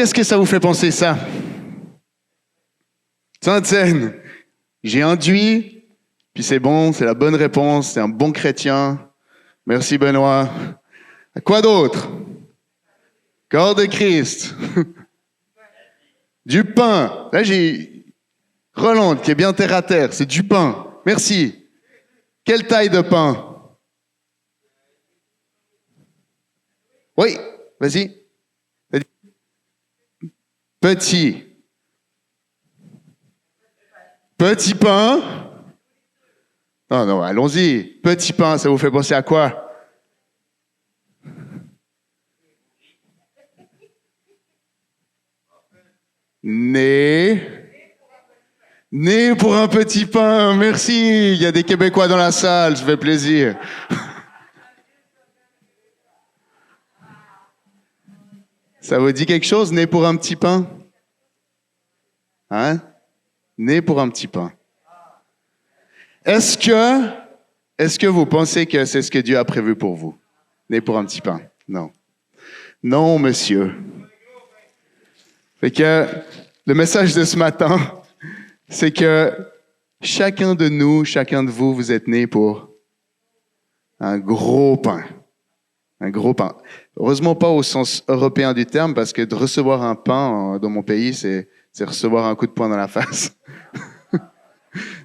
qu'est-ce que ça vous fait penser ça? Sainte-Seine, j'ai induit, puis c'est bon, c'est la bonne réponse, c'est un bon chrétien. Merci Benoît. Quoi d'autre? Corps de Christ. Du pain. Là, j'ai Roland qui est bien terre à terre. C'est du pain. Merci. Quelle taille de pain? Oui, vas-y. Petit. Petit pain. Non, non, allons-y. Petit pain, ça vous fait penser à quoi? Né pour un petit pain, merci. Il y a des Québécois dans la salle, ça fait plaisir. Ça vous dit quelque chose, né pour un petit pain? Hein? Né pour un petit pain. Est-ce que vous pensez que c'est ce que Dieu a prévu pour vous? Né pour un petit pain? Non. Non, monsieur. Fait que le message de ce matin, c'est que chacun de nous, chacun de vous, vous êtes né pour un gros pain. Un gros pain. Heureusement pas au sens européen du terme, parce que de recevoir un pain dans mon pays, c'est recevoir un coup de poing dans la face.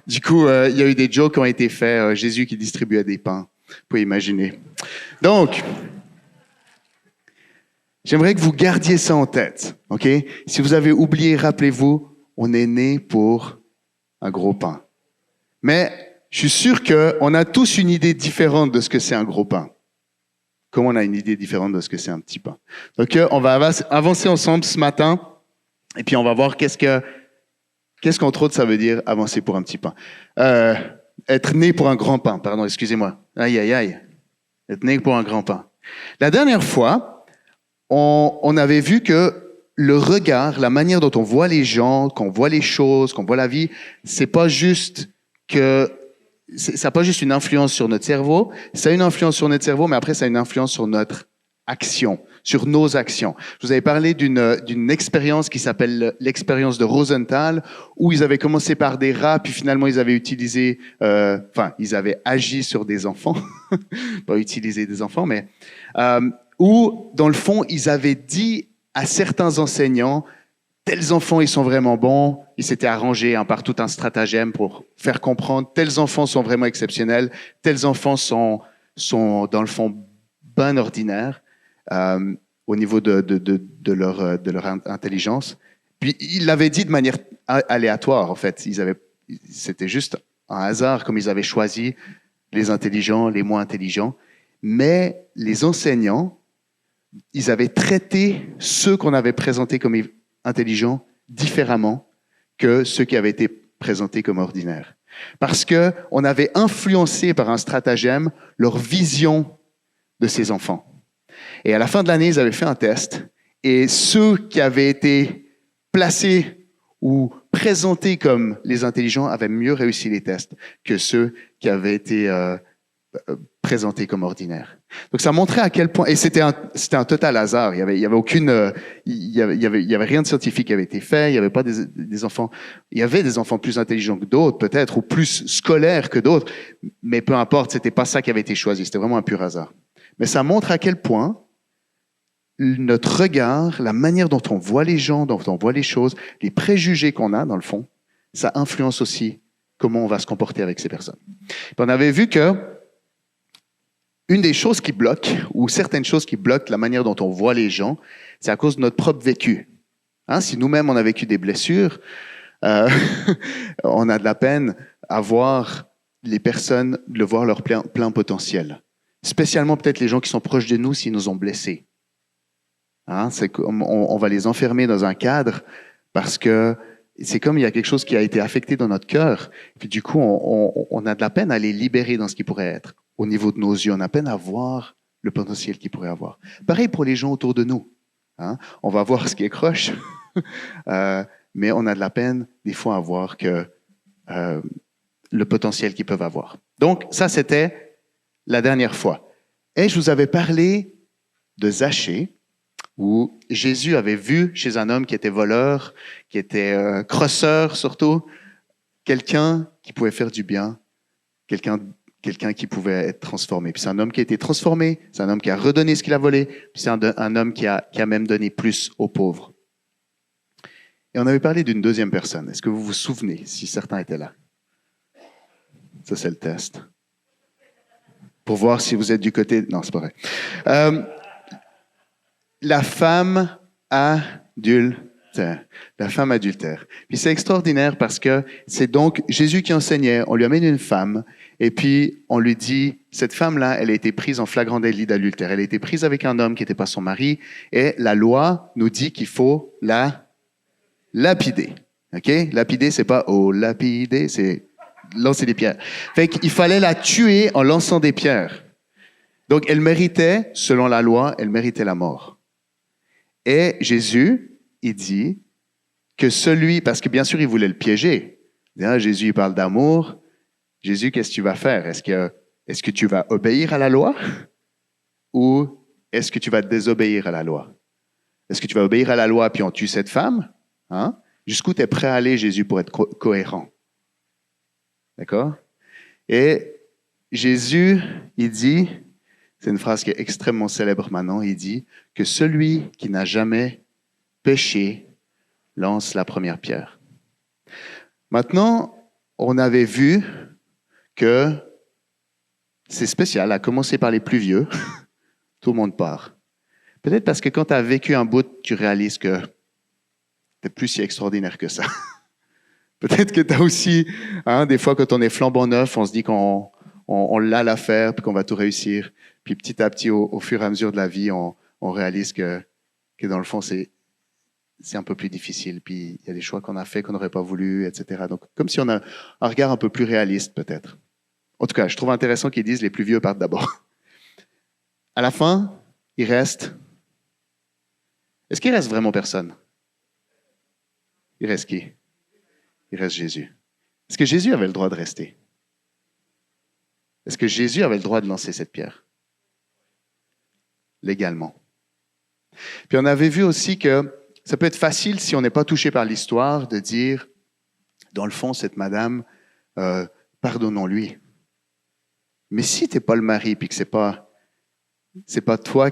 Du coup, il y a eu des jokes qui ont été faits. Jésus qui distribuait des pains. Vous pouvez imaginer. Donc, j'aimerais que vous gardiez ça en tête, ok? Si vous avez oublié, rappelez-vous, on est né pour un gros pain. Mais je suis sûr qu'on a tous une idée différente de ce que c'est un gros pain. Comme on a une idée différente de ce que c'est un petit pain. Donc, on va avancer ensemble ce matin, et puis on va voir qu'est-ce qu'entre autres ça veut dire avancer pour un petit pain. Être né pour un grand pain, pardon, excusez-moi. Aïe, aïe, aïe. Être né pour un grand pain. La dernière fois, on avait vu que le regard, la manière dont on voit les gens, qu'on voit les choses, qu'on voit la vie, c'est pas juste ça n'a pas juste une influence sur notre cerveau, ça a une influence sur notre cerveau, mais après, ça a une influence sur notre action, sur nos actions. Je vous avais parlé d'une expérience qui s'appelle l'expérience de Rosenthal, où ils avaient commencé par des rats, puis finalement, ils avaient ils avaient agi sur des enfants, pas utilisé des enfants, mais où, dans le fond, ils avaient dit à certains enseignants, tels enfants, ils sont vraiment bons. Ils s'étaient arrangés par tout un stratagème pour faire comprendre tels enfants sont vraiment exceptionnels, tels enfants sont dans le fond bien ordinaires au niveau de leur intelligence. Puis ils l'avaient dit de manière aléatoire en fait. C'était juste un hasard comme ils avaient choisi les intelligents, les moins intelligents. Mais les enseignants, ils avaient traité ceux qu'on avait présentés comme intelligents différemment que ceux qui avaient été présentés comme ordinaires. Parce qu'on avait influencé par un stratagème leur vision de ces enfants. Et à la fin de l'année, ils avaient fait un test et ceux qui avaient été placés ou présentés comme les intelligents avaient mieux réussi les tests que ceux qui avaient été présentés comme ordinaires. Donc ça montrait à quel point, et c'était un total hasard. Il y avait rien de scientifique qui avait été fait. Il y avait pas des enfants. Il y avait des enfants plus intelligents que d'autres, peut-être, ou plus scolaires que d'autres. Mais peu importe, c'était pas ça qui avait été choisi. C'était vraiment un pur hasard. Mais ça montre à quel point notre regard, la manière dont on voit les gens, dont on voit les choses, les préjugés qu'on a dans le fond, ça influence aussi comment on va se comporter avec ces personnes. Puis on avait vu que une des choses qui bloquent, ou certaines choses qui bloquent la manière dont on voit les gens, c'est à cause de notre propre vécu. Si nous-mêmes, on a vécu des blessures, on a de la peine à voir les personnes, de voir leur plein potentiel. Spécialement peut-être les gens qui sont proches de nous s'ils nous ont blessés. C'est comme on va les enfermer dans un cadre parce que c'est comme il y a quelque chose qui a été affecté dans notre cœur. Puis du coup, on a de la peine à les libérer dans ce qui pourrait être. Au niveau de nos yeux, on a peine à voir le potentiel qu'ils pourraient avoir. Pareil pour les gens autour de nous. On va voir ce qui est croche, mais on a de la peine des fois à voir le potentiel qu'ils peuvent avoir. Donc, ça, c'était la dernière fois. Et je vous avais parlé de Zachée, où Jésus avait vu chez un homme qui était voleur, qui était crosseur surtout, quelqu'un qui pouvait faire du bien, quelqu'un qui pouvait être transformé. Puis c'est un homme qui a été transformé, c'est un homme qui a redonné ce qu'il a volé, puis c'est un homme qui a même donné plus aux pauvres. Et on avait parlé d'une deuxième personne. Est-ce que vous vous souvenez, si certains étaient là? Ça, c'est le test. Pour voir si vous êtes du côté... Non, c'est pas vrai. La femme adultère. La femme adultère. Puis c'est extraordinaire parce que c'est donc Jésus qui enseignait. On lui amène une femme et puis on lui dit, cette femme-là, elle a été prise en flagrant délit d'adultère. Elle a été prise avec un homme qui n'était pas son mari et la loi nous dit qu'il faut la lapider. OK? Lapider, c'est pas lapider, c'est lancer des pierres. Fait qu'il fallait la tuer en lançant des pierres. Donc, elle méritait, selon la loi, elle méritait la mort. Et Jésus, il dit que parce que bien sûr, il voulait le piéger. Jésus, il parle d'amour. Jésus, qu'est-ce que tu vas faire? Est-ce que tu vas obéir à la loi? Ou est-ce que tu vas désobéir à la loi? Est-ce que tu vas obéir à la loi puis on tue cette femme? Hein? Jusqu'où tu es prêt à aller, Jésus, pour être cohérent? D'accord? Et Jésus, il dit, c'est une phrase qui est extrêmement célèbre maintenant, il dit que celui qui n'a jamais péché lance la première pierre. Maintenant, on avait vu que c'est spécial, à commencer par les plus vieux, tout le monde part. Peut-être parce que quand tu as vécu un bout, tu réalises que tu n'es plus si extraordinaire que ça. Peut-être que tu as aussi, des fois quand on est flambant neuf, on se dit qu'on l'a l'affaire, puis qu'on va tout réussir. Puis petit à petit, au fur et à mesure de la vie, on réalise que dans le fond, c'est un peu plus difficile. Puis il y a des choix qu'on a faits qu'on n'aurait pas voulu, etc. Donc, comme si on a un regard un peu plus réaliste, peut-être. En tout cas, je trouve intéressant qu'ils disent les plus vieux partent d'abord. À la fin, il reste... Est-ce qu'il reste vraiment personne? Il reste qui? Il reste Jésus. Est-ce que Jésus avait le droit de rester? Est-ce que Jésus avait le droit de lancer cette pierre? Légalement. Puis on avait vu aussi que ça peut être facile, si on n'est pas touché par l'histoire, de dire, dans le fond, cette madame, pardonnons-lui. Mais si tu n'es pas le mari, puis que c'est pas toi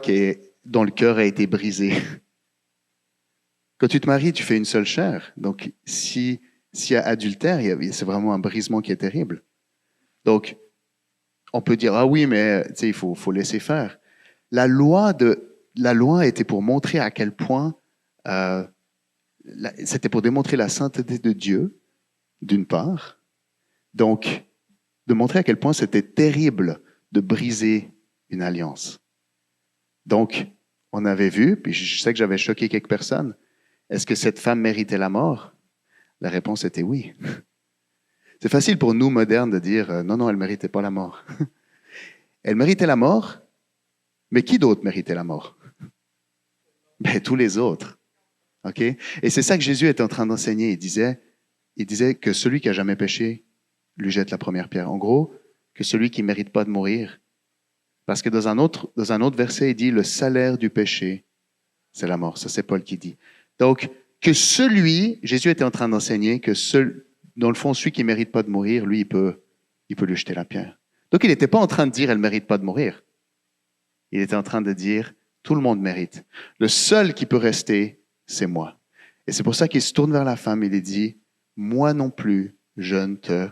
dont le cœur a été brisé, quand tu te maries, tu fais une seule chair. Donc, s'il y a adultère, c'est vraiment un brisement qui est terrible. Donc, on peut dire, ah oui, mais il faut laisser faire. La loi était pour montrer à quel point, c'était pour démontrer la sainteté de Dieu, d'une part. Donc, de montrer à quel point c'était terrible de briser une alliance. Donc, on avait vu, puis je sais que j'avais choqué quelques personnes, est-ce que cette femme méritait la mort? La réponse était oui. C'est facile pour nous, modernes, de dire non, elle ne méritait pas la mort. Elle méritait la mort, mais qui d'autre méritait la mort? Ben, tous les autres. OK? Et c'est ça que Jésus était en train d'enseigner. Il disait que celui qui n'a jamais péché lui jette la première pierre. En gros, que celui qui ne mérite pas de mourir. Parce que dans un autre verset, il dit le salaire du péché, c'est la mort. Ça, c'est Paul qui dit. Donc, que Jésus était en train d'enseigner que dans le fond, celui qui ne mérite pas de mourir, lui, il peut lui jeter la pierre. Donc, il n'était pas en train de dire elle ne mérite pas de mourir. Il était en train de dire tout le monde mérite. Le seul qui peut rester, c'est moi. Et c'est pour ça qu'il se tourne vers la femme et il dit moi non plus, je ne te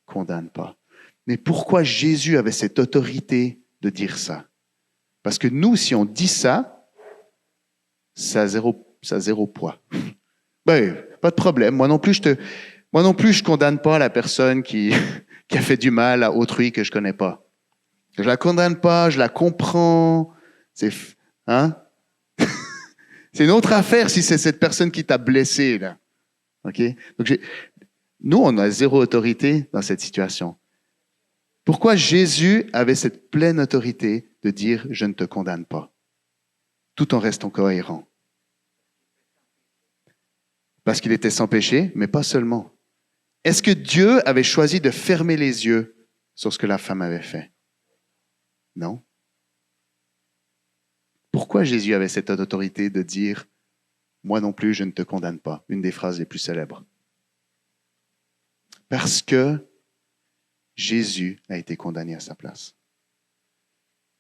condamne pas. Mais pourquoi Jésus avait cette autorité de dire ça? Parce que nous, si on dit ça, ça a zéro poids. Ben, pas de problème. Moi non plus, je condamne pas la personne qui a fait du mal à autrui que je connais pas. Je la condamne pas, je la comprends. C'est une autre affaire si c'est cette personne qui t'a blessé là. OK? Donc nous, on a zéro autorité dans cette situation. Pourquoi Jésus avait cette pleine autorité de dire je ne te condamne pas, tout en restant cohérent? Parce qu'il était sans péché, mais pas seulement. Est-ce que Dieu avait choisi de fermer les yeux sur ce que la femme avait fait? Non. Pourquoi Jésus avait cette autorité de dire « Moi non plus, je ne te condamne pas », une des phrases les plus célèbres? Parce que Jésus a été condamné à sa place.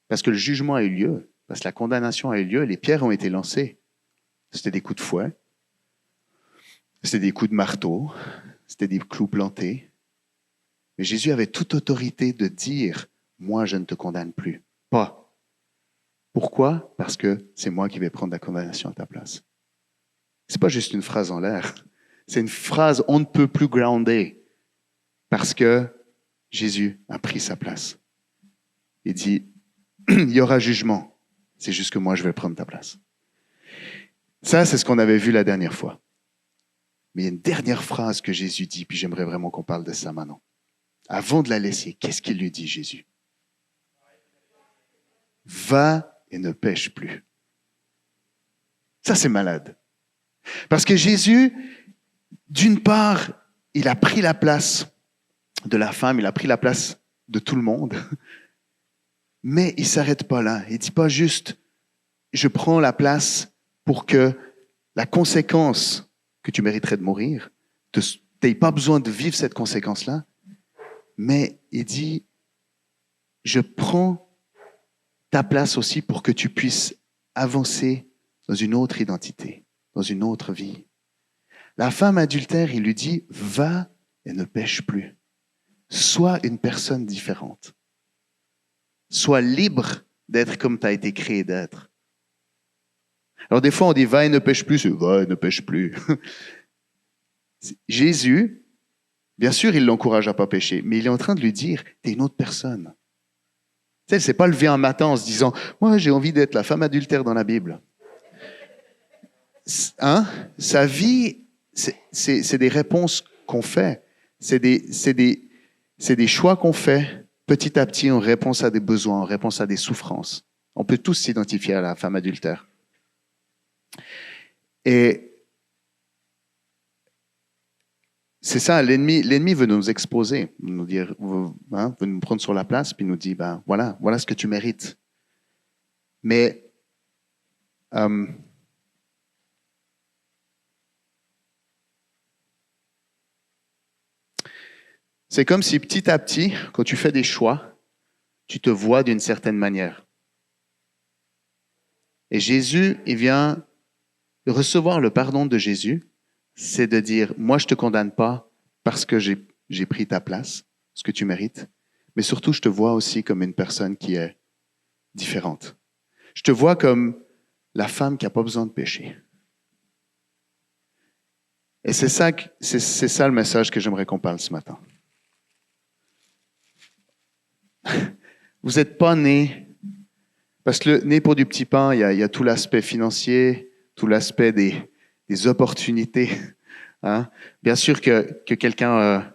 Parce que le jugement a eu lieu, parce que la condamnation a eu lieu, les pierres ont été lancées. C'était des coups de fouet, c'était des coups de marteau, c'était des clous plantés. Mais Jésus avait toute autorité de dire « Moi, je ne te condamne plus ». Pas. Pourquoi? Parce que c'est moi qui vais prendre la condamnation à ta place. C'est pas juste une phrase en l'air. C'est une phrase on ne peut plus grounder parce que Jésus a pris sa place. Il dit, il y aura jugement. C'est juste que moi, je vais prendre ta place. Ça, c'est ce qu'on avait vu la dernière fois. Mais il y a une dernière phrase que Jésus dit, puis j'aimerais vraiment qu'on parle de ça maintenant. Avant de la laisser, qu'est-ce qu'il lui dit, Jésus? Va et ne pêche plus. Ça, c'est malade. Parce que Jésus, d'une part, il a pris la place de la femme, il a pris la place de tout le monde, mais il ne s'arrête pas là. Il ne dit pas juste, je prends la place pour que la conséquence que tu mériterais de mourir, tu n'aies pas besoin de vivre cette conséquence-là, mais il dit, je prends ta place aussi pour que tu puisses avancer dans une autre identité, dans une autre vie. La femme adultère, il lui dit, va et ne pêche plus. Sois une personne différente. Sois libre d'être comme tu as été créé d'être. Alors des fois, on dit, va et ne pêche plus, c'est va et ne pêche plus. Jésus, bien sûr, il l'encourage à ne pas pécher, mais il est en train de lui dire, tu es une autre personne. Tu sais, elle ne s'est pas levée un matin en se disant, moi, j'ai envie d'être la femme adultère dans la Bible. Hein? Sa vie, c'est des réponses qu'on fait. C'est des choix qu'on fait petit à petit en réponse à des besoins, en réponse à des souffrances. On peut tous s'identifier à la femme adultère. Et c'est ça, l'ennemi veut nous exposer, nous dire, veut nous prendre sur la place, puis nous dit, ben voilà ce que tu mérites. Mais c'est comme si petit à petit, quand tu fais des choix, tu te vois d'une certaine manière. Et Jésus, il vient recevoir le pardon de Jésus, c'est de dire, moi je ne te condamne pas parce que j'ai pris ta place, ce que tu mérites, mais surtout je te vois aussi comme une personne qui est différente. Je te vois comme la femme qui n'a pas besoin de pécher. Et c'est ça le message que j'aimerais qu'on parle ce matin. Vous n'êtes pas né, parce que né pour du petit pain, il y a tout l'aspect financier, tout l'aspect des opportunités. Hein? Bien sûr que quelqu'un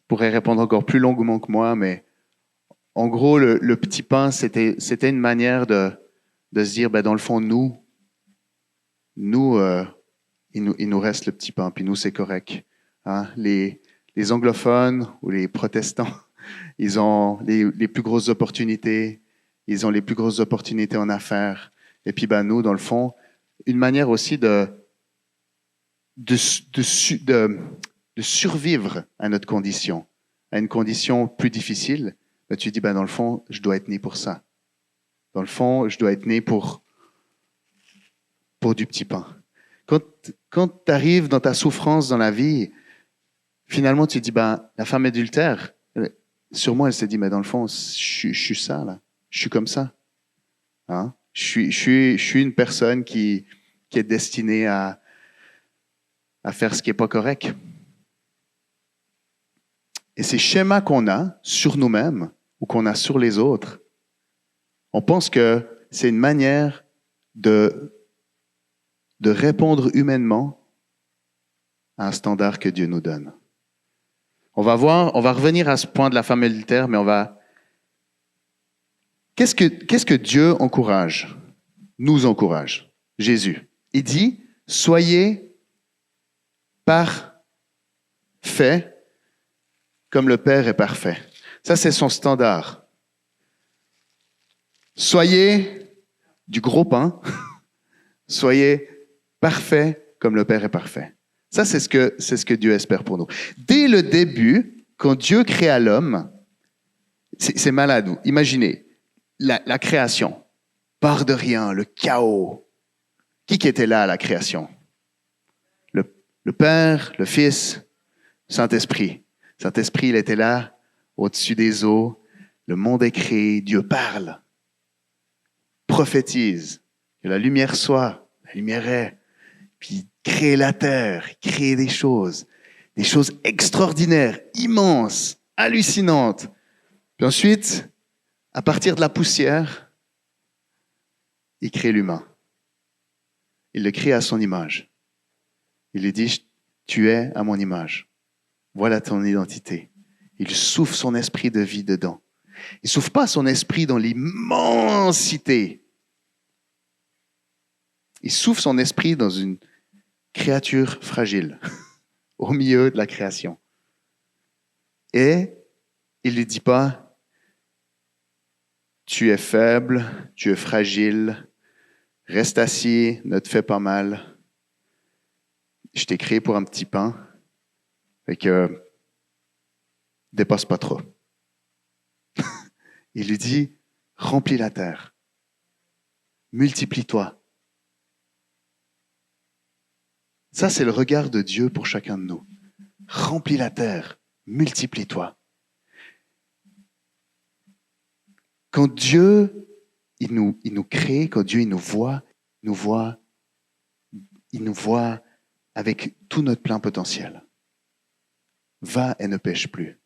pourrait répondre encore plus longuement que moi, mais en gros, le petit pain, c'était une manière de se dire, ben, dans le fond, il nous reste le petit pain, puis nous, c'est correct. Hein? Les anglophones ou les protestants, ils ont les plus grosses opportunités, ils ont les plus grosses opportunités en affaires. Et puis, ben, nous, dans le fond, une manière aussi de survivre à notre condition, à une condition plus difficile, ben, tu dis, ben, dans le fond, je dois être né pour ça. Dans le fond, je dois être né pour du petit pain. Quand tu arrives dans ta souffrance dans la vie, finalement, tu dis, ben, la femme adultère, sûrement, elle s'est dit, mais dans le fond, je suis ça, là. Je suis comme ça. Hein? Je suis une personne qui est destinée à faire ce qui n'est pas correct. Et ces schémas qu'on a sur nous-mêmes ou qu'on a sur les autres, on pense que c'est une manière de répondre humainement à un standard que Dieu nous donne. On va revenir à ce point de la femme adultère, mais qu'est-ce que Dieu encourage, nous encourage, Jésus? Il dit, soyez parfaits comme le Père est parfait. Ça, c'est son standard. Soyez du gros pain, soyez parfaits comme le Père est parfait. Ça, c'est ce que Dieu espère pour nous. Dès le début, quand Dieu créa l'homme, c'est malade. Imaginez la création. Part de rien, le chaos. Qui était là à la création? Le Père, le Fils, Saint-Esprit. Saint-Esprit, il était là, au-dessus des eaux. Le monde est créé, Dieu parle, prophétise, que la lumière soit, la lumière est. Puis il crée la terre, il crée des choses extraordinaires, immenses, hallucinantes. Puis ensuite, à partir de la poussière, il crée l'humain. Il le crée à son image. Il lui dit, tu es à mon image. Voilà ton identité. Il souffle son esprit de vie dedans. Il ne souffle pas son esprit dans l'immensité. Il souffle son esprit dans une créature fragile, au milieu de la création. Et il ne lui dit pas, tu es faible, tu es fragile, reste assis, ne te fais pas mal. Je t'ai créé pour un petit pain, fait que dépasse pas trop. Il lui dit, remplis la terre, multiplie-toi. Ça, c'est le regard de Dieu pour chacun de nous. Remplis la terre, multiplie-toi. Quand Dieu, il nous crée, quand Dieu, il nous voit avec tout notre plein potentiel. Va et ne pêche plus.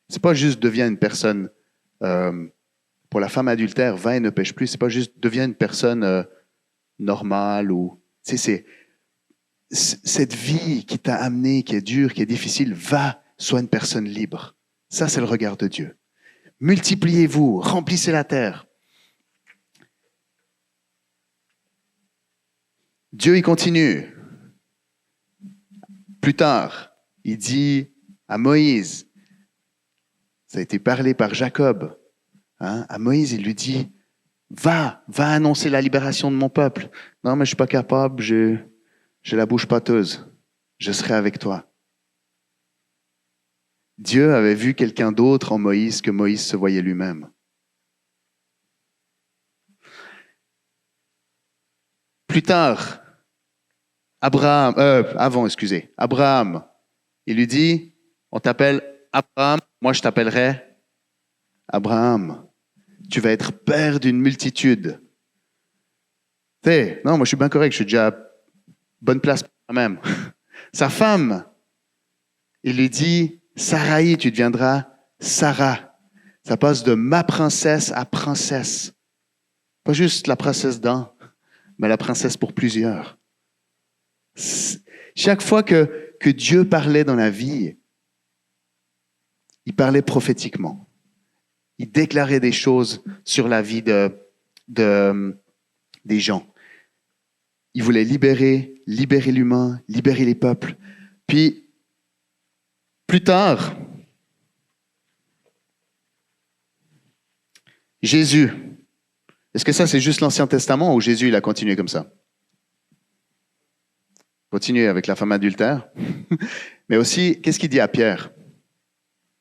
C'est pas juste deviens une personne, pour la femme adultère, va et ne pêche plus. C'est pas juste deviens une personne normale ou, tu sais, cette vie qui t'a amené, qui est dure, qui est difficile, va, sois une personne libre. Ça, c'est le regard de Dieu. Multipliez-vous, remplissez la terre. Dieu, il continue. Plus tard, il dit à Moïse, ça a été parlé par Jacob, à Moïse, il lui dit, va annoncer la libération de mon peuple. Non, mais je suis pas capable, j'ai la bouche pâteuse. Je serai avec toi. Dieu avait vu quelqu'un d'autre en Moïse que Moïse se voyait lui-même. Plus tard, Abraham, il lui dit, on t'appelle Abraham, moi je t'appellerai Abraham. Tu vas être père d'une multitude. Non, moi je suis bien correct, je suis déjà à bonne place pour moi-même. Sa femme, il lui dit, Sarai, tu deviendras Sarah. Ça passe de ma princesse à princesse. Pas juste la princesse d'un, mais la princesse pour plusieurs. Chaque fois que Dieu parlait dans la vie, il parlait prophétiquement. Il déclarait des choses sur la vie des gens. Il voulait libérer l'humain, libérer les peuples. Puis, plus tard, Jésus. Est-ce que ça, c'est juste l'Ancien Testament ou Jésus, il a continué comme ça? Continuer avec la femme adultère. Mais aussi, qu'est-ce qu'il dit à Pierre?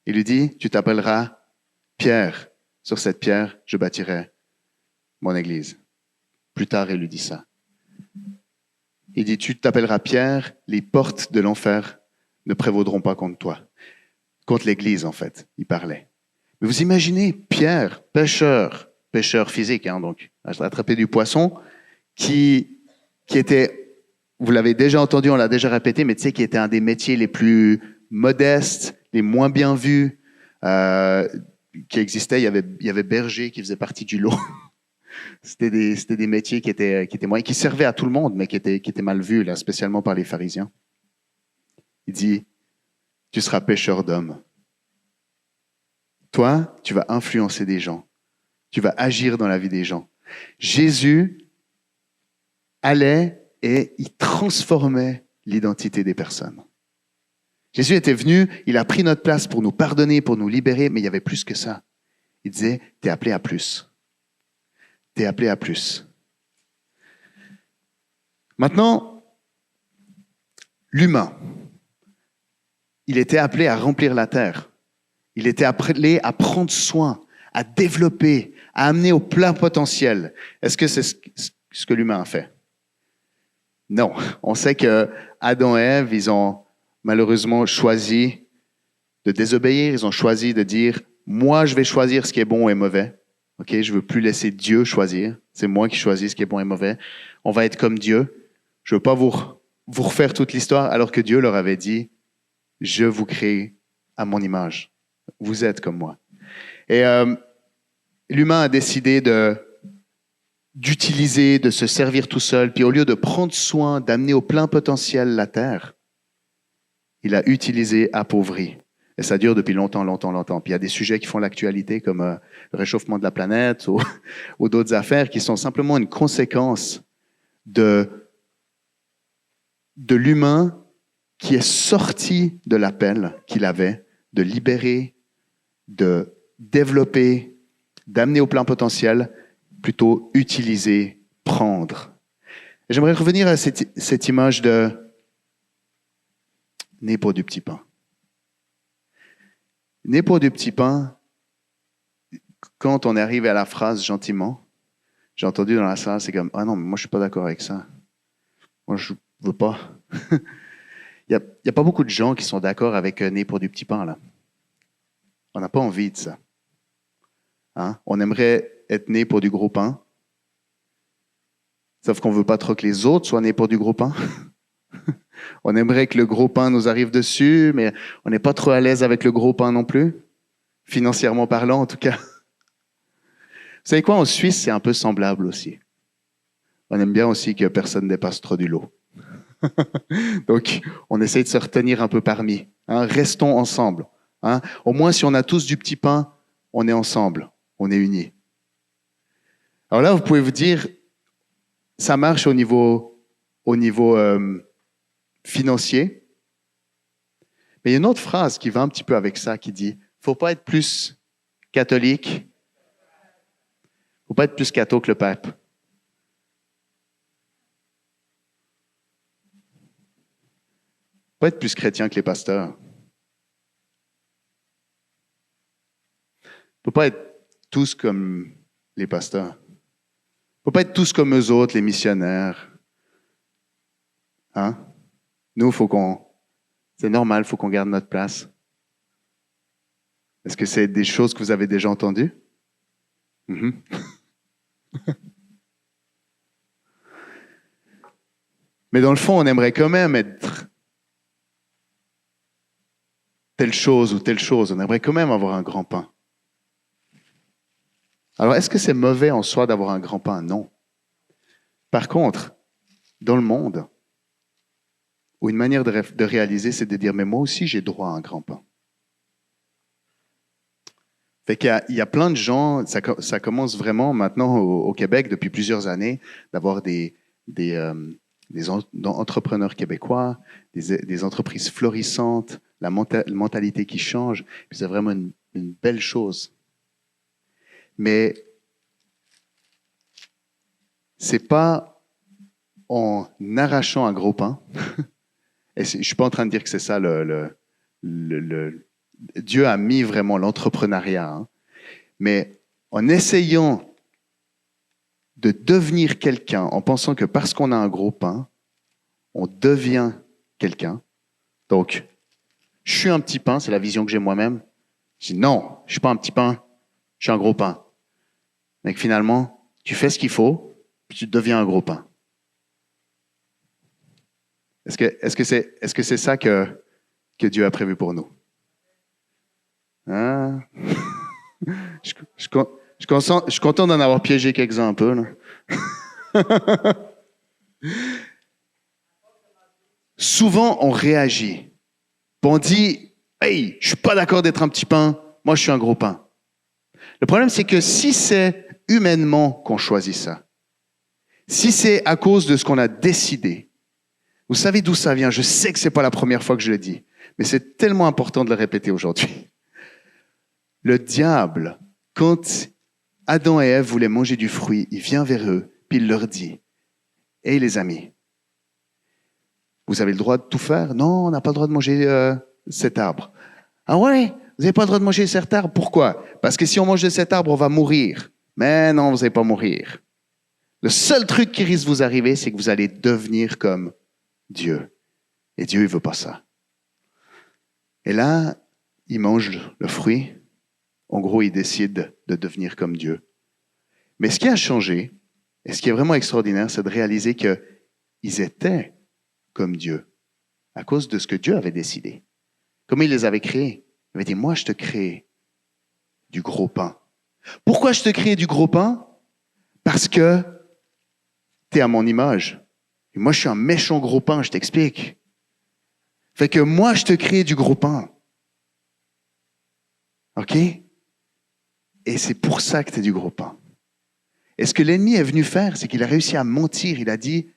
Il lui dit, tu t'appelleras Pierre. Sur cette pierre, je bâtirai mon église. Plus tard, il lui dit ça. Il dit, tu t'appelleras Pierre, les portes de l'enfer ne prévaudront pas contre toi. Contre l'église, en fait, il parlait. Mais vous imaginez Pierre, pêcheur physique, donc, à attraper du poisson, qui était, vous l'avez déjà entendu, on l'a déjà répété, mais tu sais, qui était un des métiers les plus modestes, les moins bien vus, qui existaient. Il y avait berger qui faisait partie du lot. C'était des métiers qui étaient moyens, qui servaient à tout le monde, mais qui étaient mal vus, là, spécialement par les pharisiens. Il dit, tu seras pêcheur d'hommes. Toi, tu vas influencer des gens. Tu vas agir dans la vie des gens. Jésus allait et il transformait l'identité des personnes. Jésus était venu, il a pris notre place pour nous pardonner, pour nous libérer, mais il y avait plus que ça. Il disait, t'es appelé à plus. T'es appelé à plus. Maintenant, l'humain, il était appelé à remplir la terre. Il était appelé à prendre soin, à développer, à amener au plein potentiel. Est-ce que c'est ce que l'humain a fait? Non. On sait que Adam et Ève, ils ont malheureusement choisi de désobéir. Ils ont choisi de dire, moi, je vais choisir ce qui est bon et mauvais. Ok, je veux plus laisser Dieu choisir. C'est moi qui choisis ce qui est bon et mauvais. On va être comme Dieu. Je veux pas vous refaire toute l'histoire, alors que Dieu leur avait dit, je vous crée à mon image. Vous êtes comme moi. Et l'humain a décidé d'utiliser, de se servir tout seul, puis au lieu de prendre soin, d'amener au plein potentiel la terre, il a utilisé, appauvri. Et ça dure depuis longtemps, longtemps, longtemps. Puis il y a des sujets qui font l'actualité, comme le réchauffement de la planète ou d'autres affaires qui sont simplement une conséquence de l'humain qui est sorti de l'appel qu'il avait de libérer, de développer, d'amener au plein potentiel, plutôt utiliser, prendre. Et j'aimerais revenir à cette image de né pour du petit pain. Né pour du petit pain, quand on est arrivé à la phrase gentiment, j'ai entendu dans la salle, c'est comme, ah non, mais moi je suis pas d'accord avec ça. Moi je veux pas. Il y a pas beaucoup de gens qui sont d'accord avec né pour du petit pain, là. On n'a pas envie de ça. Hein? On aimerait être né pour du gros pain. Sauf qu'on veut pas trop que les autres soient nés pour du gros pain. On aimerait que le gros pain nous arrive dessus, mais on n'est pas trop à l'aise avec le gros pain non plus. Financièrement parlant, en tout cas. Vous savez quoi? En Suisse, c'est un peu semblable aussi. On aime bien aussi que personne dépasse trop du lot. Donc, on essaie de se retenir un peu parmi. Hein? Restons ensemble. Hein? Au moins, si on a tous du petit pain, on est ensemble, on est unis. Alors là, vous pouvez vous dire, ça marche au niveau financier. Mais il y a une autre phrase qui va un petit peu avec ça, qui dit, faut pas être plus catholique, faut pas être plus catho que le pape. Faut pas être plus chrétien que les pasteurs. Faut pas être tous comme les pasteurs. Faut pas être tous comme eux autres, les missionnaires. Hein? Nous, c'est normal, faut qu'on garde notre place. Est-ce que c'est des choses que vous avez déjà entendues? Mm-hmm. Mais dans le fond, on aimerait quand même être telle chose ou telle chose. On aimerait quand même avoir un grand pain. Alors, est-ce que c'est mauvais en soi d'avoir un grand pain? Non. Par contre, dans le monde, ou une manière de réaliser, c'est de dire, mais moi aussi, j'ai droit à un grand pain. Fait qu'il y a plein de gens, ça commence vraiment maintenant au Québec depuis plusieurs années, d'avoir des entrepreneurs québécois, des entreprises florissantes, la mentalité qui change. Puis c'est vraiment une belle chose. Mais c'est pas en arrachant un gros pain. Et je suis pas en train de dire que c'est ça Dieu a mis vraiment l'entrepreneuriat, hein. Mais en essayant de devenir quelqu'un, en pensant que parce qu'on a un gros pain, on devient quelqu'un. Donc, je suis un petit pain, c'est la vision que j'ai moi-même. Je dis non, je suis pas un petit pain, je suis un gros pain. Mais finalement, tu fais ce qu'il faut, puis tu deviens un gros pain. Est-ce que c'est ça que Dieu a prévu pour nous? Hein? Je suis content d'en avoir piégé quelques-uns un peu, là. Souvent, on réagit. On dit, hey, je suis pas d'accord d'être un petit pain, moi je suis un gros pain. Le problème, c'est que si c'est humainement qu'on choisit ça, si c'est à cause de ce qu'on a décidé, vous savez d'où ça vient? Je sais que c'est pas la première fois que je le dis, mais c'est tellement important de le répéter aujourd'hui. Le diable, quand Adam et Ève voulaient manger du fruit, il vient vers eux, puis il leur dit, « Hey les amis, Vous avez le droit de tout faire? Non, on n'a pas le droit de manger cet arbre. Ah ouais? Vous n'avez pas le droit de manger cet arbre? Pourquoi? Parce que si on mange de cet arbre, on va mourir. Mais non, vous n'allez pas mourir. Le seul truc qui risque de vous arriver, c'est que vous allez devenir comme Dieu. Et Dieu, il veut pas ça. Et là, il mange le fruit. En gros, il décide de devenir comme Dieu. Mais ce qui a changé, et ce qui est vraiment extraordinaire, c'est de réaliser qu'ils étaient comme Dieu à cause de ce que Dieu avait décidé. Comment il les avait créés? Il avait dit, moi, je te crée du gros pain. Pourquoi je te crée du gros pain? Parce que tu es à mon image. Et moi, je suis un méchant gros pain, je t'explique. Fait que moi, je te crée du gros pain. OK? Et c'est pour ça que tu es du gros pain. Et ce que l'ennemi est venu faire, c'est qu'il a réussi à mentir. Il a dit,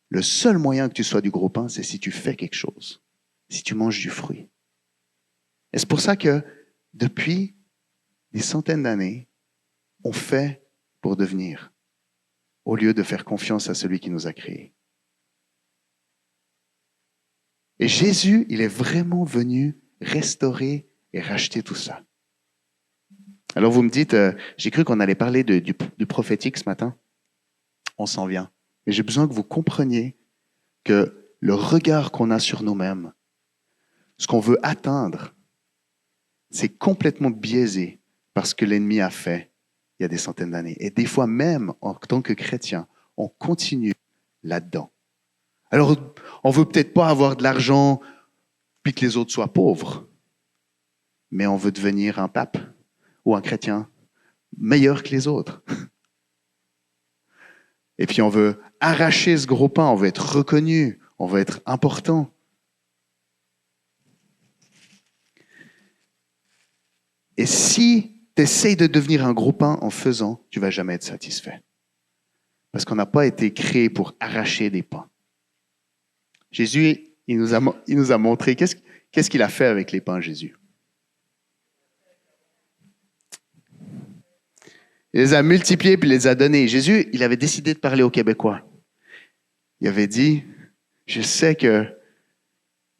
le seul moyen que tu sois du gros pain, c'est si tu fais quelque chose, si tu manges du fruit. Et c'est pour ça que depuis des centaines d'années, on fait pour devenir, au lieu de faire confiance à celui qui nous a créés. Et Jésus, il est vraiment venu restaurer et racheter tout ça. Alors vous me dites, j'ai cru qu'on allait parler du prophétique ce matin. On s'en vient. Mais j'ai besoin que vous compreniez que le regard qu'on a sur nous-mêmes, ce qu'on veut atteindre, c'est complètement biaisé par ce que l'ennemi a fait il y a des centaines d'années. Et des fois même, en tant que chrétien, on continue là-dedans. Alors, on veut peut-être pas avoir de l'argent puis que les autres soient pauvres, mais on veut devenir un pape ou un chrétien meilleur que les autres. Et puis on veut arracher ce gros pain, on veut être reconnu, on veut être important. Et si tu essayes de devenir un gros pain en faisant, tu vas jamais être satisfait. Parce qu'on n'a pas été créé pour arracher des pains. Jésus, il nous a montré, qu'est-ce qu'il a fait avec les pains, Jésus? Il les a multipliés puis il les a donnés. Jésus, il avait décidé de parler aux Québécois. Il avait dit, je sais que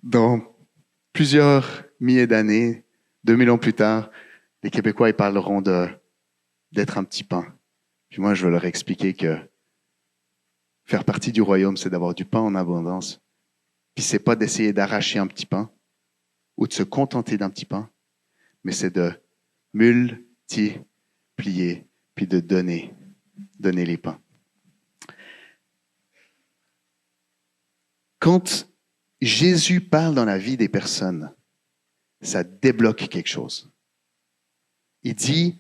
dans plusieurs milliers d'années, 2000 ans plus tard, les Québécois, ils parleront d'être un petit pain. Puis moi, je veux leur expliquer que faire partie du royaume, c'est d'avoir du pain en abondance. Puis c'est pas d'essayer d'arracher un petit pain ou de se contenter d'un petit pain, mais c'est de multiplier puis de donner les pains. Quand Jésus parle dans la vie des personnes, ça débloque quelque chose. Il dit,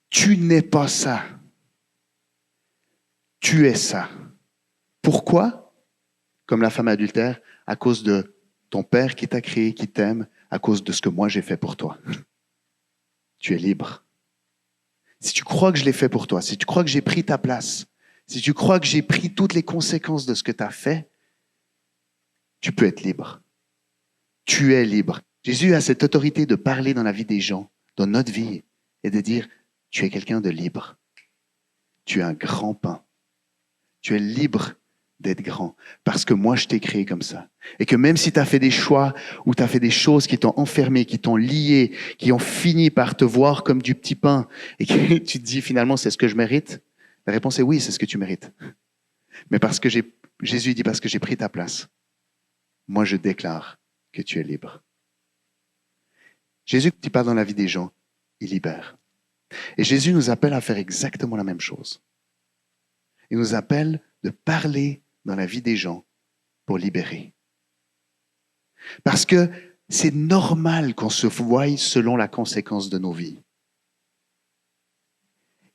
tu n'es pas ça. Tu es ça. Pourquoi? Comme la femme adultère, à cause de ton père qui t'a créé, qui t'aime, à cause de ce que moi j'ai fait pour toi. Tu es libre. Si tu crois que je l'ai fait pour toi, si tu crois que j'ai pris ta place, si tu crois que j'ai pris toutes les conséquences de ce que tu as fait, tu peux être libre. Tu es libre. Jésus a cette autorité de parler dans la vie des gens, dans notre vie, et de dire, tu es quelqu'un de libre. Tu es un grand pain. Tu es libre d'être grand, parce que moi, je t'ai créé comme ça. Et que même si tu as fait des choix ou tu as fait des choses qui t'ont enfermé, qui t'ont lié, qui ont fini par te voir comme du petit pain, et que tu te dis finalement, c'est ce que je mérite, la réponse est oui, c'est ce que tu mérites. Mais parce que Jésus dit, parce que j'ai pris ta place, moi, je déclare que tu es libre. Jésus, quand il parle dans la vie des gens, il libère. Et Jésus nous appelle à faire exactement la même chose. Il nous appelle de parler dans la vie des gens pour libérer. Parce que c'est normal qu'on se voie selon la conséquence de nos vies.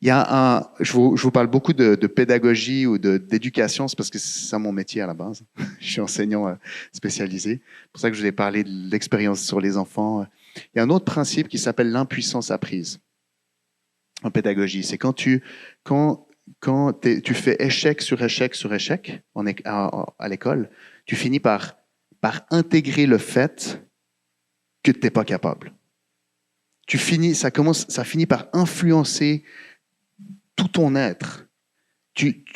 Il y a je vous parle beaucoup de pédagogie ou d'éducation, c'est parce que c'est ça mon métier à la base. Je suis enseignant spécialisé. C'est pour ça que je vous ai parlé de l'expérience sur les enfants. Il y a un autre principe qui s'appelle l'impuissance apprise en pédagogie. C'est quand tu fais échec sur échec sur échec à l'école, tu finis par intégrer le fait que tu n'es pas capable. Ça finit par influencer tout ton être.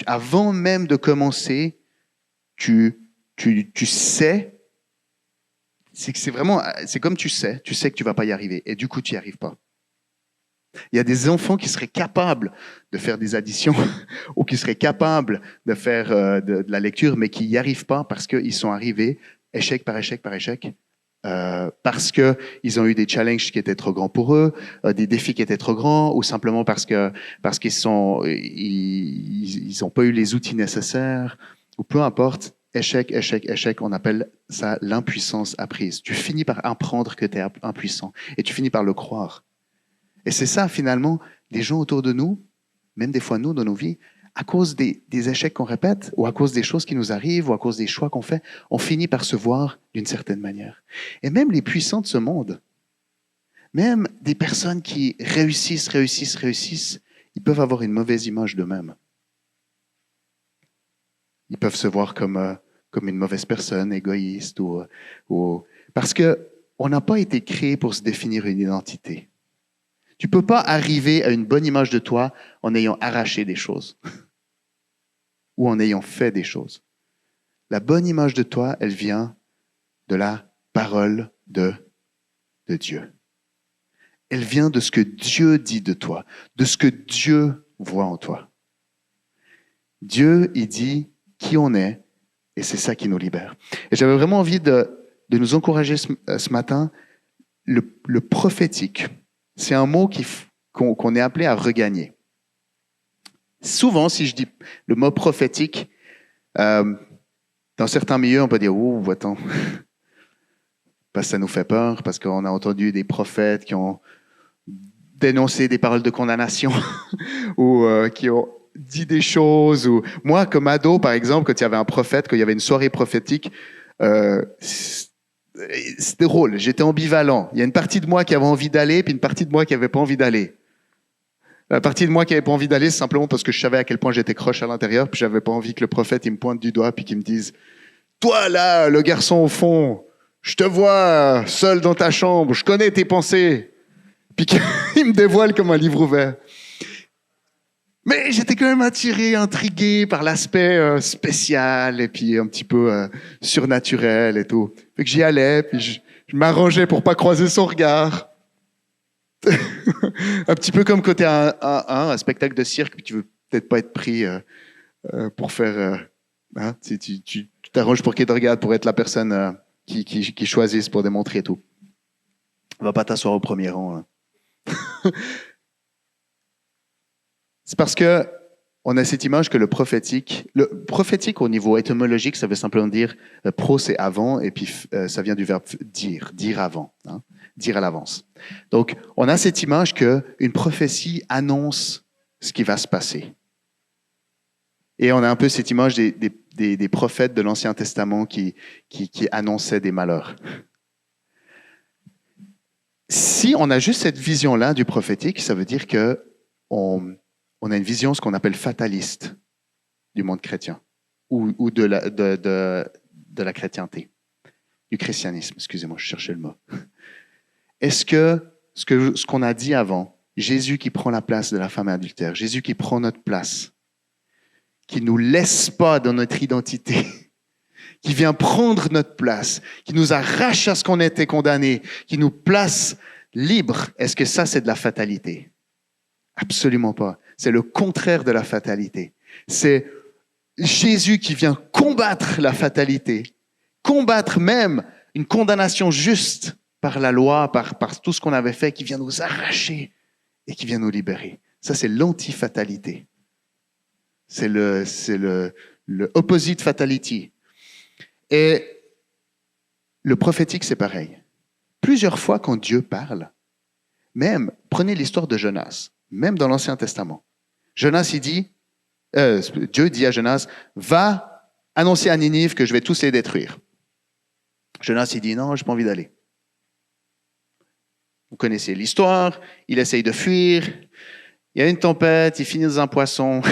Avant même de commencer, tu tu sais, c'est comme tu sais que tu vas pas y arriver, et du coup, tu n'y arrives pas. Il y a des enfants qui seraient capables de faire des additions ou qui seraient capables de faire de la lecture, mais qui n'y arrivent pas parce qu'ils sont arrivés échec par échec par échec. Parce qu'ils ont eu des challenges qui étaient trop grands pour eux, des défis qui étaient trop grands, ou simplement parce qu'ils ont pas eu les outils nécessaires, ou peu importe. Échec, échec, échec, on appelle ça l'impuissance apprise. Tu finis par apprendre que tu es impuissant et tu finis par le croire. Et c'est ça, finalement, les gens autour de nous, même des fois nous, dans nos vies, à cause des échecs qu'on répète, ou à cause des choses qui nous arrivent, ou à cause des choix qu'on fait, on finit par se voir d'une certaine manière. Et même les puissants de ce monde, même des personnes qui réussissent, ils peuvent avoir une mauvaise image d'eux-mêmes. Ils peuvent se voir comme une mauvaise personne, égoïste, parce qu'on n'a pas été créé pour se définir une identité. Tu ne peux pas arriver à une bonne image de toi en ayant arraché des choses ou en ayant fait des choses. La bonne image de toi, elle vient de la parole de Dieu. Elle vient de ce que Dieu dit de toi, de ce que Dieu voit en toi. Dieu, il dit qui on est et c'est ça qui nous libère. Et j'avais vraiment envie de nous encourager ce matin, le prophétique. C'est un mot qu'on est appelé à regagner. Souvent, si je dis le mot prophétique, dans certains milieux, on peut dire « Ouh, attends, parce que ça nous fait peur, parce qu'on a entendu des prophètes qui ont dénoncé des paroles de condamnation ou qui ont dit des choses. » Ou moi, comme ado, par exemple, quand il y avait un prophète, quand il y avait une soirée prophétique, c'était drôle, j'étais ambivalent. Il y a une partie de moi qui avait envie d'aller, puis une partie de moi qui n'avait pas envie d'aller. La partie de moi qui n'avait pas envie d'aller, c'est simplement parce que je savais à quel point j'étais croche à l'intérieur, puis j'avais pas envie que le prophète il me pointe du doigt, puis qu'il me dise « Toi là, le garçon au fond, je te vois seul dans ta chambre, je connais tes pensées. » Puis qu'il me dévoile comme un livre ouvert. Mais j'étais quand même attiré, intrigué par l'aspect spécial et puis un petit peu surnaturel et tout. Fait que j'y allais, puis je m'arrangeais pour pas croiser son regard. Un petit peu comme quand t'es un spectacle de cirque, puis tu veux peut-être pas être pris pour faire... hein, tu t'arranges pour qu'il te regarde, pour être la personne qui choisisse pour démontrer et tout. Va pas t'asseoir au premier rang. Hein. C'est parce que on a cette image que le prophétique au niveau étymologique, ça veut simplement dire pro c'est avant et puis ça vient du verbe dire avant, hein, dire à l'avance. Donc on a cette image que une prophétie annonce ce qui va se passer. Et on a un peu cette image des prophètes de l'Ancien Testament qui annonçaient des malheurs. Si on a juste cette vision-là du prophétique, ça veut dire que on a une vision, ce qu'on appelle fataliste du monde chrétien ou de la chrétienté, du christianisme. Excusez-moi, je cherchais le mot. Est-ce que ce qu'on a dit avant, Jésus qui prend la place de la femme adultère, Jésus qui prend notre place, qui ne nous laisse pas dans notre identité, qui vient prendre notre place, qui nous arrache à ce qu'on était condamné, qui nous place libres, est-ce que ça, c'est de la fatalité? Absolument pas. C'est le contraire de la fatalité. C'est Jésus qui vient combattre la fatalité, combattre même une condamnation juste par la loi, par tout ce qu'on avait fait, qui vient nous arracher et qui vient nous libérer. Ça, c'est l'anti-fatalité. C'est le opposite fatality. Et le prophétique, c'est pareil. Plusieurs fois, quand Dieu parle, même, prenez l'histoire de Jonas, même dans l'Ancien Testament. Jonas, Dieu dit à Jonas, va annoncer à Ninive que je vais tous les détruire. Jonas, il dit, non, je n'ai pas envie d'aller. Vous connaissez l'histoire, il essaye de fuir, il y a une tempête, il finit dans un poisson.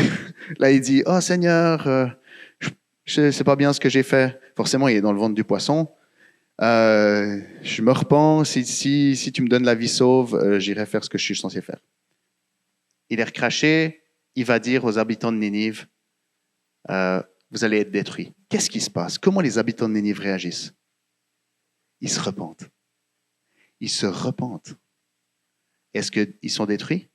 Là, il dit, oh Seigneur, je ne sais pas bien ce que j'ai fait. Forcément, il est dans le ventre du poisson. Je me repens, si tu me donnes la vie sauve, j'irai faire ce que je suis censé faire. Il est recraché, il va dire aux habitants de Ninive, vous allez être détruits. Qu'est-ce qui se passe? Comment les habitants de Nénive réagissent? Ils se repentent. Ils se repentent. Est-ce qu'ils sont détruits?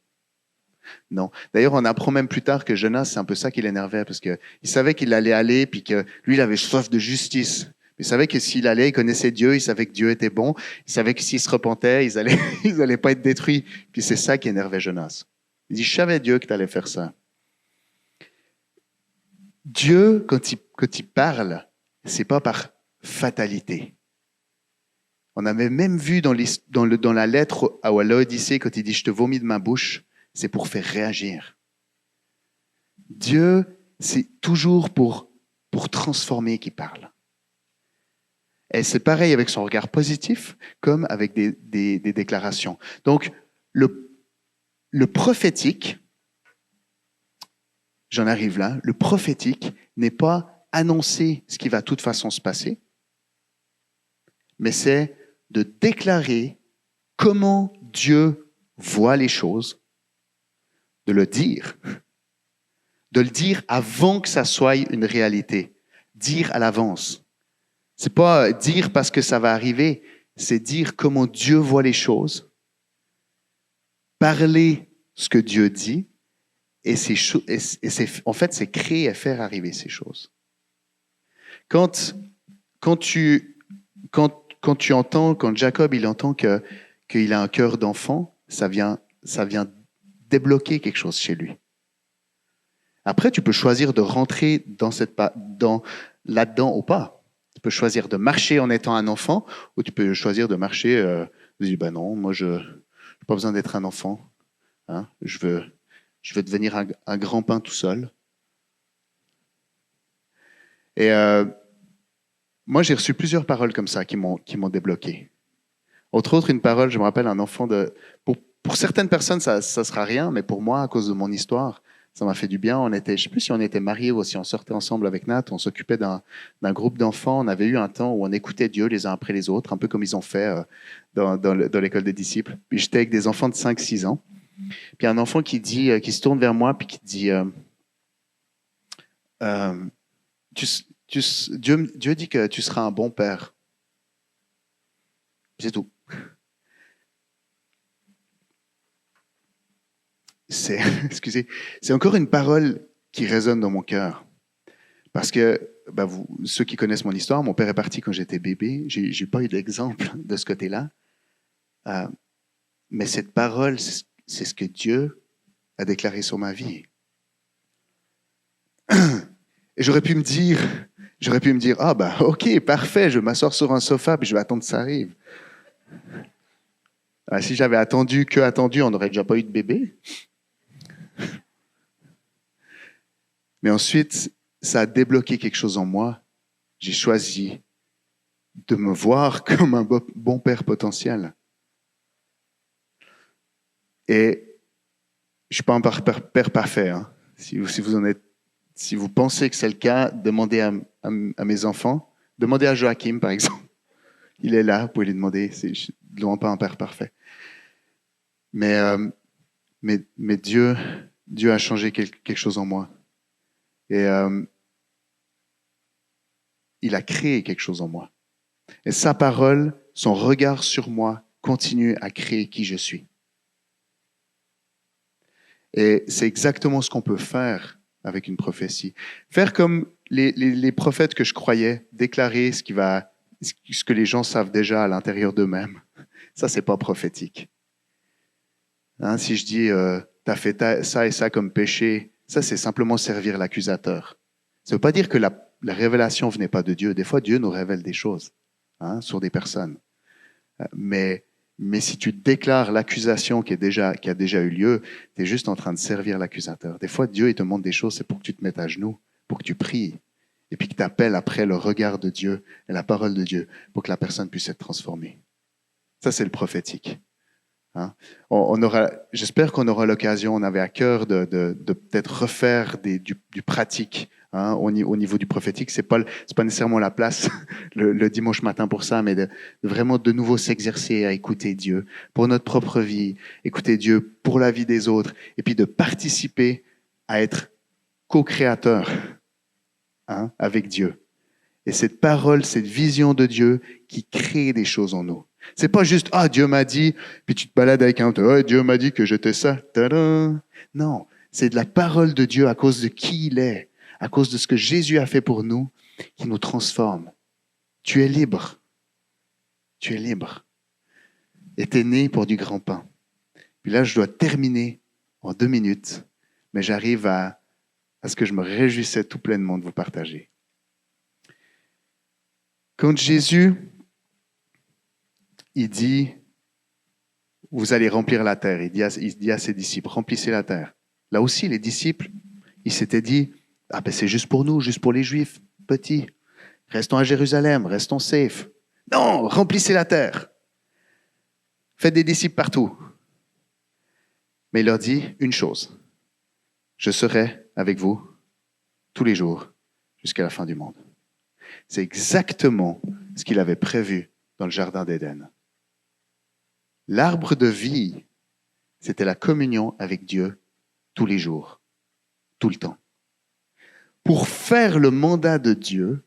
Non. D'ailleurs, on apprend même plus tard que Jonas, c'est un peu ça qui l'énervait, parce qu'il savait qu'il allait aller, puis que lui, il avait soif de justice. Il savait que s'il allait, il connaissait Dieu, il savait que Dieu était bon, il savait que s'ils se repentaient, ils allaient pas être détruits. Puis c'est ça qui énervait Jonas. Il dit, je savais Dieu que tu allais faire ça. Dieu, quand il parle, c'est pas par fatalité. On avait même vu dans la lettre à Laodicée, quand il dit « Je te vomis de ma bouche », c'est pour faire réagir. Dieu, c'est toujours pour transformer qu'il parle. Et c'est pareil avec son regard positif, comme avec des déclarations. Donc, le prophétique, j'en arrive là, le prophétique n'est pas annoncer ce qui va de toute façon se passer, mais c'est de déclarer comment Dieu voit les choses, de le dire avant que ça soit une réalité, dire à l'avance. C'est pas dire parce que ça va arriver, c'est dire comment Dieu voit les choses, parler ce que Dieu dit, et en fait, c'est créer et faire arriver ces choses. Quand Jacob il entend qu'il a un cœur d'enfant, ça vient débloquer quelque chose chez lui. Après, tu peux choisir de rentrer là-dedans ou pas. Tu peux choisir de marcher en étant un enfant, ou tu peux choisir de marcher. Tu dis, non, moi je n'ai pas besoin d'être un enfant. Hein, je veux devenir un grand-pain tout seul. Et moi, j'ai reçu plusieurs paroles comme ça qui m'ont débloqué. Entre autres, une parole, je me rappelle, un enfant pour certaines personnes, ça sera rien, mais pour moi, à cause de mon histoire, ça m'a fait du bien. Je ne sais plus si on était mariés ou si on sortait ensemble avec Nat, on s'occupait d'un groupe d'enfants. On avait eu un temps où on écoutait Dieu les uns après les autres, un peu comme ils ont fait dans l'école des disciples. Puis j'étais avec des enfants de 5-6 ans. Puis un enfant qui se tourne vers moi, puis qui dit Dieu dit que tu seras un bon père. C'est tout. Excusez, c'est encore une parole qui résonne dans mon cœur. Parce que, ceux qui connaissent mon histoire, mon père est parti quand j'étais bébé. J'ai pas eu d'exemple de ce côté-là. Mais cette parole, c'est ce que Dieu a déclaré sur ma vie. Et j'aurais pu me dire, ok, parfait, je vais m'asseoir sur un sofa, puis je vais attendre que ça arrive. Si j'avais attendu, on n'aurait déjà pas eu de bébé. Mais ensuite, ça a débloqué quelque chose en moi. J'ai choisi de me voir comme un bon père potentiel. Et je ne suis pas un père parfait. Hein. Si vous pensez que c'est le cas, demandez à mes enfants. Demandez à Joachim, par exemple. Il est là, vous pouvez lui demander. Je ne suis loin pas un père parfait. Mais Dieu a changé quelque chose en moi. Et il a créé quelque chose en moi. Et sa parole, son regard sur moi, continue à créer qui je suis. Et c'est exactement ce qu'on peut faire avec une prophétie. Faire comme les prophètes que je croyais, déclarer ce que les gens savent déjà à l'intérieur d'eux-mêmes. Ça, c'est pas prophétique. Hein, si je dis t'as fait ça et ça comme péché, ça c'est simplement servir l'accusateur. Ça ne veut pas dire que la révélation venait pas de Dieu. Des fois, Dieu nous révèle des choses sur des personnes. Mais si tu déclares l'accusation qui a déjà eu lieu, tu es juste en train de servir l'accusateur. Des fois, Dieu il te montre des choses, c'est pour que tu te mettes à genoux, pour que tu pries, et puis que tu appelles après le regard de Dieu et la parole de Dieu pour que la personne puisse être transformée. Ça, c'est le prophétique. Hein? J'espère qu'on aura l'occasion, on avait à cœur de peut-être refaire du pratique au niveau du prophétique. C'est pas nécessairement la place le dimanche matin pour ça, mais de vraiment de nouveau s'exercer à écouter Dieu pour notre propre vie, écouter Dieu pour la vie des autres, et puis de participer à être co-créateur avec Dieu. Et cette parole, cette vision de Dieu qui crée des choses en nous. C'est pas juste, ah, Dieu m'a dit, puis tu te balades avec un, oh, Dieu m'a dit que j'étais ça. Tadam! Non, c'est de la parole de Dieu à cause de qui il est, à cause de ce que Jésus a fait pour nous, qui nous transforme. Tu es libre. Tu es libre. Et tu es né pour du grand pain. Puis là, je dois terminer en 2 minutes, mais j'arrive à ce que je me réjouissais tout pleinement de vous partager. Quand Jésus, il dit, vous allez remplir la terre, il dit à ses disciples, remplissez la terre. Là aussi, les disciples, ils s'étaient dit, ah ben c'est juste pour nous, juste pour les Juifs, petits. Restons à Jérusalem, restons safe. Non, remplissez la terre. Faites des disciples partout. Mais il leur dit une chose, je serai avec vous tous les jours jusqu'à la fin du monde. C'est exactement ce qu'il avait prévu dans le jardin d'Éden. L'arbre de vie, c'était la communion avec Dieu tous les jours, tout le temps. Pour faire le mandat de Dieu,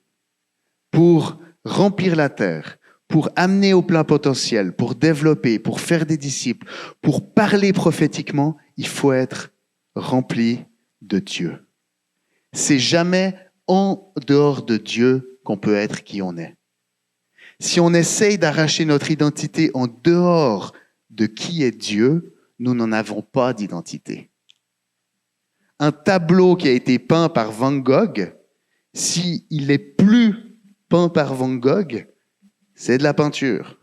pour remplir la terre, pour amener au plein potentiel, pour développer, pour faire des disciples, pour parler prophétiquement, il faut être rempli de Dieu. C'est jamais en dehors de Dieu qu'on peut être qui on est. Si on essaye d'arracher notre identité en dehors de qui est Dieu, nous n'en avons pas d'identité. Un tableau qui a été peint par Van Gogh, s'il n'est plus peint par Van Gogh, c'est de la peinture.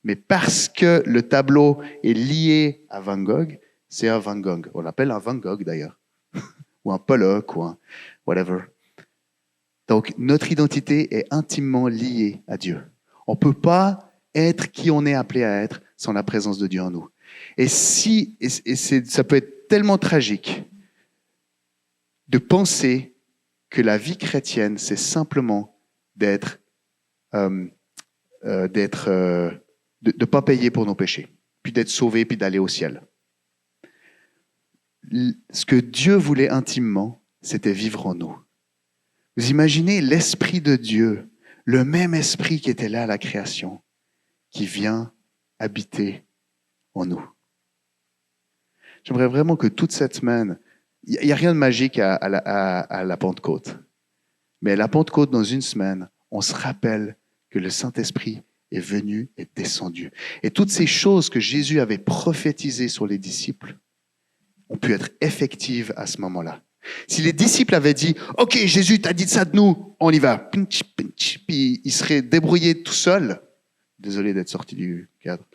Mais parce que le tableau est lié à Van Gogh, c'est un Van Gogh. On l'appelle un Van Gogh d'ailleurs. Ou un Pollock, ou un whatever. Donc, notre identité est intimement liée à Dieu. On ne peut pas être qui on est appelé à être sans la présence de Dieu en nous. Ça peut être tellement tragique de penser que la vie chrétienne, c'est simplement de ne pas payer pour nos péchés, puis d'être sauvé, puis d'aller au ciel. Ce que Dieu voulait intimement, c'était vivre en nous. Vous imaginez l'Esprit de Dieu, le même Esprit qui était là à la création, qui vient habiter en nous. J'aimerais vraiment que toute cette semaine, il n'y a rien de magique à la Pentecôte, mais à la Pentecôte, dans une semaine, on se rappelle que le Saint-Esprit est venu et descendu. Et toutes ces choses que Jésus avait prophétisées sur les disciples ont pu être effectives à ce moment-là. Si les disciples avaient dit « Ok, Jésus, t'as dit ça de nous, on y va », puis ils seraient débrouillés tout seuls. Désolé d'être sorti du cadre.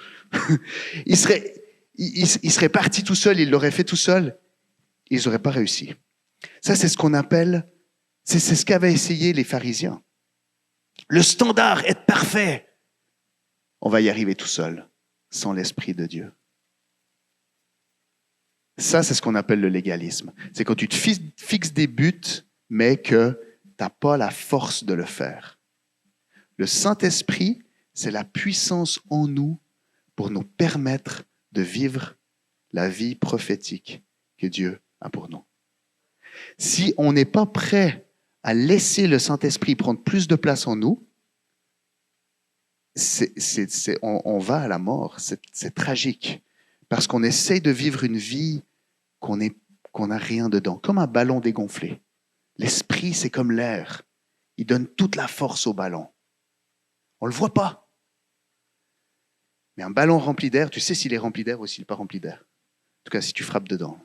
ils seraient partis tout seuls, ils l'auraient fait tout seuls. Ils n'auraient pas réussi. Ça, c'est ce qu'on appelle, c'est ce qu'avaient essayé les pharisiens. Le standard est parfait. On va y arriver tout seul, sans l'Esprit de Dieu. Ça, c'est ce qu'on appelle le légalisme. C'est quand tu te fixes des buts, mais que tu n'as pas la force de le faire. Le Saint-Esprit, c'est la puissance en nous pour nous permettre de vivre la vie prophétique que Dieu a pour nous. Si on n'est pas prêt à laisser le Saint-Esprit prendre plus de place en nous, on va à la mort. C'est tragique. Parce qu'on essaye de vivre une vie qu'on n'a rien dedans, comme un ballon dégonflé. L'esprit, c'est comme l'air. Il donne toute la force au ballon. On ne le voit pas. Mais un ballon rempli d'air, tu sais s'il est rempli d'air ou s'il n'est pas rempli d'air. En tout cas, si tu frappes dedans.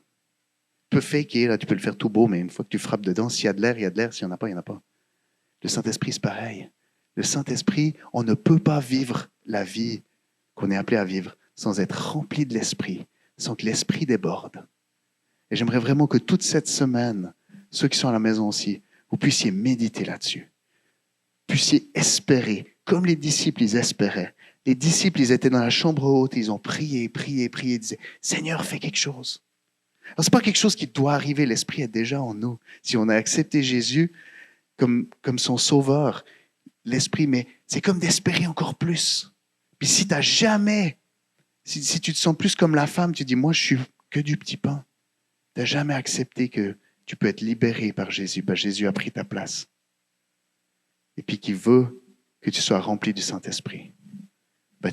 Tu peux faker, là, tu peux le faire tout beau, mais une fois que tu frappes dedans, s'il y a de l'air, il y a de l'air. S'il n'y en a pas, il n'y en a pas. Le Saint-Esprit, c'est pareil. Le Saint-Esprit, on ne peut pas vivre la vie qu'on est appelé à vivre sans être rempli de l'Esprit, sans que l'Esprit déborde. Et j'aimerais vraiment que toute cette semaine, ceux qui sont à la maison aussi, vous puissiez méditer là-dessus. Puissiez espérer, comme les disciples, ils espéraient. Les disciples, ils étaient dans la chambre haute, ils ont prié, ils disaient « Seigneur, fais quelque chose ». Alors, ce n'est pas quelque chose qui doit arriver, l'Esprit est déjà en nous. Si on a accepté Jésus comme son sauveur, l'Esprit, mais c'est comme d'espérer encore plus. Puis si tu n'as jamais, si tu te sens plus comme la femme, tu dis « Moi, je suis que du petit pain ». Tu n'as jamais accepté que tu peux être libéré par Jésus. Jésus a pris ta place. Et puis qu'il veut que tu sois rempli du Saint-Esprit.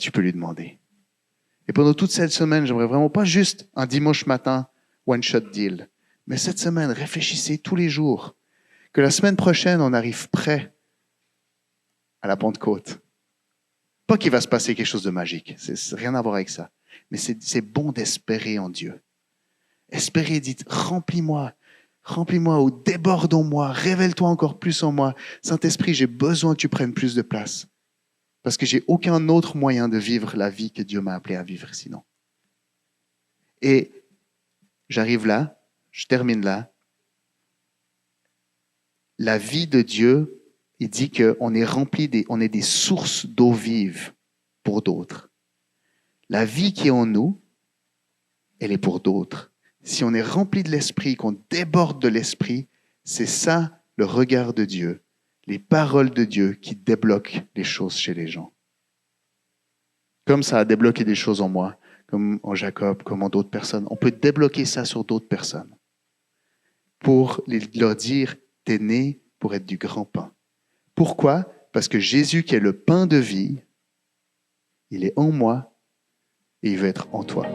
Tu peux lui demander. Et pendant toute cette semaine, j'aimerais vraiment pas juste un dimanche matin, one-shot deal. Mais cette semaine, réfléchissez tous les jours. Que la semaine prochaine, on arrive prêt à la Pentecôte. Pas qu'il va se passer quelque chose de magique. C'est rien à voir avec ça. Mais c'est bon d'espérer en Dieu. Espérez, dites, remplis-moi ou déborde en moi, révèle-toi encore plus en moi. Saint-Esprit, j'ai besoin que tu prennes plus de place. Parce que j'ai aucun autre moyen de vivre la vie que Dieu m'a appelé à vivre sinon. Et j'arrive là, je termine là. La vie de Dieu, il dit qu'on est on est des sources d'eau vive pour d'autres. La vie qui est en nous, elle est pour d'autres. Si on est rempli de l'Esprit, qu'on déborde de l'Esprit, c'est ça le regard de Dieu, les paroles de Dieu qui débloquent les choses chez les gens. Comme ça a débloqué des choses en moi, comme en Jacob, comme en d'autres personnes. On peut débloquer ça sur d'autres personnes pour leur dire, t'es né pour être du grand pain. Pourquoi? Parce que Jésus, qui est le pain de vie, il est en moi et il veut être en toi.